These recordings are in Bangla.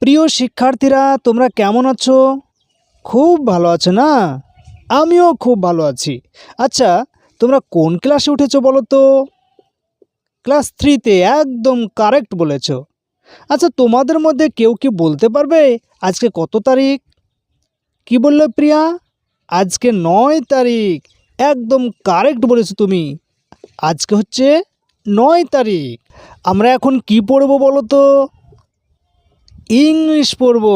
প্রিয় শিক্ষার্থীরা, তোমরা কেমন আছো? খুব ভালো আছো না? আমিও খুব ভালো আছি। আচ্ছা, তোমরা কোন ক্লাসে উঠেছো বলো তো? ক্লাস 3তে, একদম কারেক্ট বলেছো। আচ্ছা, তোমাদের মধ্যে কেউ কি বলতে পারবে আজকে কত তারিখ? কি বললে প্রিয়া? আজকে 9 তারিখ। একদম কারেক্ট বলেছো তুমি। আজকে হচ্ছে 9 তারিখ। আমরা এখন কি পড়বো বলো তো? ইংলিশ পড়ব।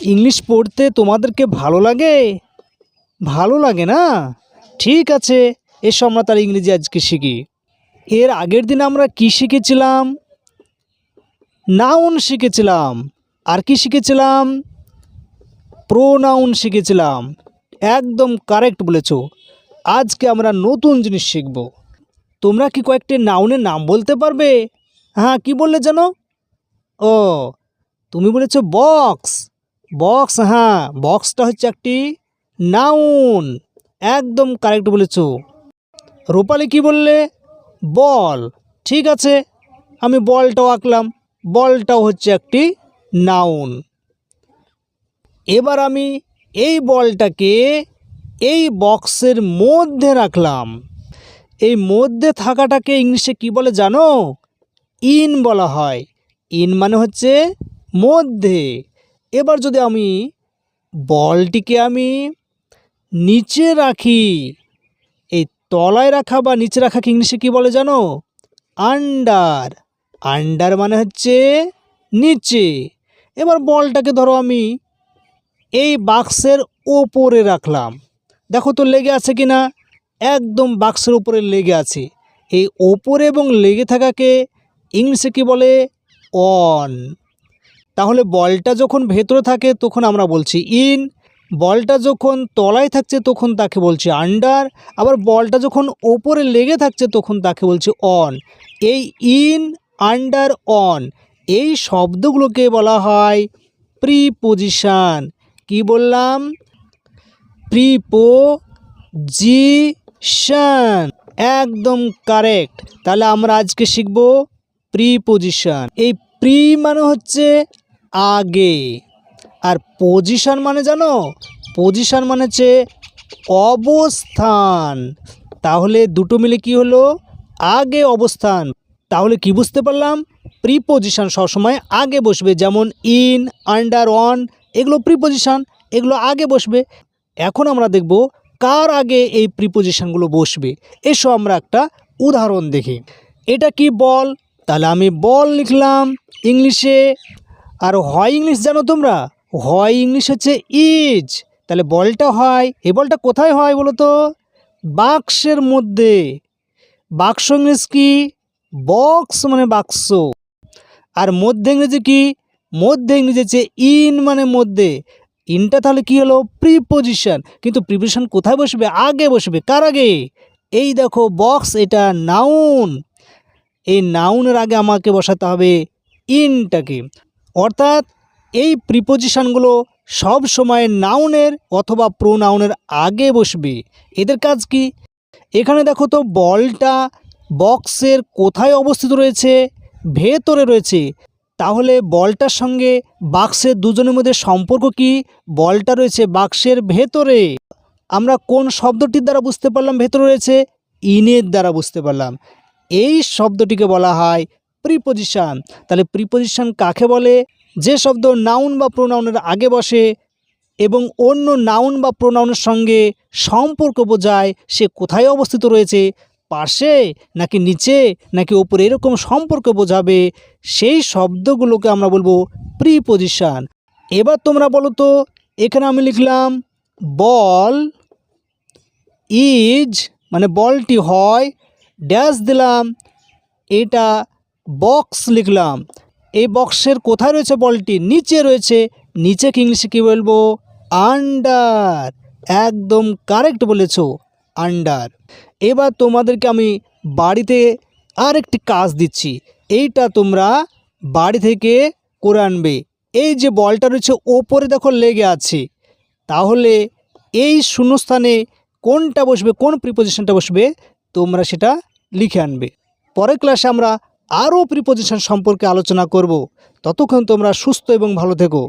ইংলিশ পড়তে তোমাদেরকে ভালো লাগে? ভালো লাগে না? ঠিক আছে, এসো আমরা তার ইংরেজি আজকে শিখি। এর আগের দিন আমরা কি শিখেছিলাম? নাউন শিখেছিলাম। আর কি শিখেছিলাম? প্রোনাউন শিখেছিলাম। একদম কারেক্ট বলেছো। আজকে আমরা নতুন জিনিস শিখব। তোমরা কি কয়েকটি নাউনের নাম বলতে পারবে? হ্যাঁ, কি বললে জানো? ও, তুমি বলেছো বক্স। বক্স, হ্যাঁ, বক্সটা হচ্ছে একটি নাউন। একদম কারেক্ট বলেছো। রূপালি কি বললে? বল। ঠিক আছে, আমি বলটাও আঁকলাম। বলটাও হচ্ছে একটি নাউন। এবার আমি এই বলটাকে এই বক্সের মধ্যে রাখলাম। এই মধ্যে থাকাটাকে ইংলিশে কি বলে জানো? ইন বলা হয়। ইন মানে হচ্ছে মধ্যে। এবার যদি আমি বলটিকে আমি নিচে রাখি, এই তলায় রাখা বা নিচে রাখাকে ইংলিশে কি বলে জানো? আন্ডার। আন্ডার মানে হচ্ছে নিচে। এবার বলটাকে ধরো আমি এই বাক্সের ওপরে রাখলাম। দেখো তো লেগে আছে কি না? একদম বাক্সের উপরে লেগে আছে। এই ওপরে এবং লেগে থাকাকে ইংলিশে কি বলে? অন। তাহলে বলটা যখন ভেতরে থাকে তখন আমরা বলছি ইন, বলটা যখন তলায় থাকছে তখন তাকে বলছি আন্ডার, আবার বলটা যখন ওপরে লেগে থাকছে তখন তাকে বলছি অন। এই ইন, আন্ডার, অন এই শব্দগুলোকে বলা হয় প্রিপোজিশন। কি বললাম? প্রিপোজিশন। একদম কারেক্ট। তাহলে আমরা আজকে শিখব প্রিপোজিশন। এই প্রি মানে হচ্ছে আগে, আর পজিশন মানে জানো? পজিশন মানে হচ্ছে অবস্থান। তাহলে দুটো মিলে কি হলো? আগে অবস্থান। তাহলে কি বুঝতে পারলাম? প্রিপোজিশন সবসময় আগে বসবে। যেমন ইন, আন্ডার, অন এগুলো প্রিপোজিশন, এগুলো আগে বসবে। এখন আমরা দেখব কার আগে এই প্রিপোজিশনগুলো বসবে। এসো আমরা একটা উদাহরণ দেখি। এটা কি? বল। তাহলে আমি বল লিখলাম ইংলিশে। আর হয় ইংলিশ জানো তোমরা? হয় ইংলিশ হচ্ছে ইজ। তাহলে বলটা হয়, এই বলটা কোথায় হয় বলো তো? বাক্সের মধ্যে। বাক্স ইংলিশ কি? বক্স মানে বাক্স। আর মধ্যে ইংরেজি কি? মধ্যে ইংরেজি হচ্ছে ইন মানে মধ্যে। ইনটা তাহলে কি হলো? প্রিপোজিশন। কিন্তু প্রিপোজিশন কোথায় বসবে? আগে বসবে। কার আগে? এই দেখো বক্স, এটা নাউন। এই নাউনের আগে আমাকে বসাতে হবে ইনটাকে। অর্থাৎ এই প্রিপোজিশনগুলো সব সময় নাউনের অথবা প্রোনাউনের আগে বসবে। এদের কাজ কি? এখানে দেখো তো বলটা বক্সের কোথায় অবস্থিত রয়েছে? ভেতরে রয়েছে। তাহলে বলটার সঙ্গে বাক্সের দুজনের মধ্যে সম্পর্ক কি? বলটা রয়েছে বাক্সের ভেতরে। আমরা কোন শব্দটির দ্বারা বুঝতে পারলাম ভেতরে রয়েছে? ইনের দ্বারা বুঝতে পারলাম। এই শব্দটিকে বলা হয় প্রিপোজিশন। তাহলে প্রিপোজিশন কাকে বলে? যে শব্দ নাউন বা প্রোনাউনের আগে বসে এবং অন্য নাউন বা প্রোনাউনের সঙ্গে সম্পর্ক বোঝায়। সে কোথায় অবস্থিত রয়েছে? পাশে নাকি নিচে নাকি ওপরে, এরকম সম্পর্ক বোঝাবে। সেই শব্দগুলোকে আমরা বলবো প্রিপোজিশন। এবার তোমরা বলো তো, এখানে আমি লিখলাম বল ইজ, মানে বলটি হয়, ড্যাশ দিলাম, এটা বক্স লিখলাম। এই বক্সের কোথায় রয়েছে বলটি? নিচে রয়েছে। নিচেকে ইংলিশে কী বলবো? আন্ডার। একদম কারেক্ট বলেছো, আন্ডার। এবার তোমাদেরকে আমি বাড়িতে আরেকটি কাজ দিচ্ছি। এইটা তোমরা বাড়ি থেকে করে আনবে। এই যে বলটা রয়েছে ওপরে দেখো লেগে আছে, তাহলে এই শূন্যস্থানে কোনটা বসবে, কোন প্রিপোজিশনটা বসবে তোমরা সেটা লিখে আনবে। পরের ক্লাসে আমরা আরও প্রিপোজিশন সম্পর্কে আলোচনা করব। ততক্ষণ তোমরা সুস্থ এবং ভালো থেকো।